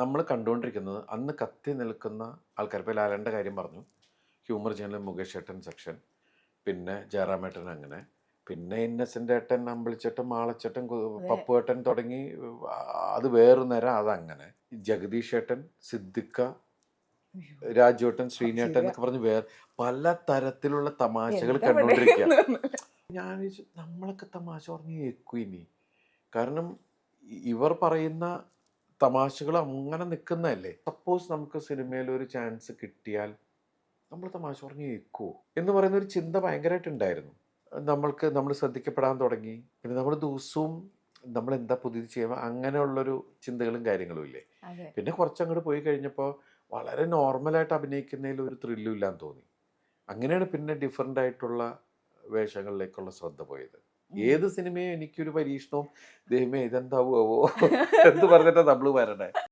നമ്മൾ കണ്ടുകൊണ്ടിരിക്കുന്നത് അന്ന് കത്തി നിൽക്കുന്ന ആൾക്കാർ. ഇപ്പോൾ ലാലേട്ടൻ്റെ കാര്യം പറഞ്ഞു, ഹ്യൂമർ ചാനൽ മുകേഷ് ഏട്ടൻ സെക്ഷൻ, പിന്നെ ജയറാമേട്ടൻ, അങ്ങനെ പിന്നെ ഇന്നസെൻ്റ് ഏട്ടൻ, അമ്പിളിച്ചേട്ടൻ, മാളച്ചേട്ടൻ, പപ്പുവേട്ടൻ തുടങ്ങി അത് വേറെ നേരം അതങ്ങനെ. ജഗദീഷ് ഏട്ടൻ, സിദ്ദിഖ, രാജുവേട്ടൻ, ശ്രീനേട്ടൻ എന്നൊക്കെ പറഞ്ഞ് വേറെ പല തരത്തിലുള്ള തമാശകൾ കണ്ടുകൊണ്ടിരിക്കുക. ഞാൻ വിചാരിച്ചു നമ്മളൊക്കെ തമാശ പറഞ്ഞ് കേൾക്കും ഇനി. കാരണം ഇവർ പറയുന്ന തമാശകൾ അങ്ങനെ നിൽക്കുന്നതല്ലേ. സപ്പോസ് നമുക്ക് സിനിമയിൽ ഒരു ചാൻസ് കിട്ടിയാൽ നമ്മൾ തമാശ പറഞ്ഞ് കേൾക്കുമോ എന്ന് പറയുന്ന ഒരു ചിന്ത ഭയങ്കരമായിട്ടുണ്ടായിരുന്നു. നമ്മൾ ശ്രദ്ധിക്കപ്പെടാൻ തുടങ്ങി. പിന്നെ നമ്മൾ ദിവസവും നമ്മൾ എന്താ പുതിയത് ചെയ്യുമ്പോൾ അങ്ങനെയുള്ളൊരു ചിന്തകളും കാര്യങ്ങളും ഇല്ലേ. പിന്നെ കുറച്ചങ്ങോട്ട് പോയി കഴിഞ്ഞപ്പോൾ വളരെ നോർമലായിട്ട് അഭിനയിക്കുന്നതിൽ ഒരു ത്രില്ലും ഇല്ലാന്ന് തോന്നി. അങ്ങനെയാണ് പിന്നെ ഡിഫറെൻ്റ് ആയിട്ടുള്ള വേഷങ്ങളിലേക്കുള്ള ശ്രദ്ധ പോയത്. ഏത് സിനിമയും എനിക്കൊരു പരീക്ഷണവും ദൈവമേ ഇതെന്താവോ എന്ന് പറഞ്ഞിട്ടാണ് നമ്മൾ വരണേ.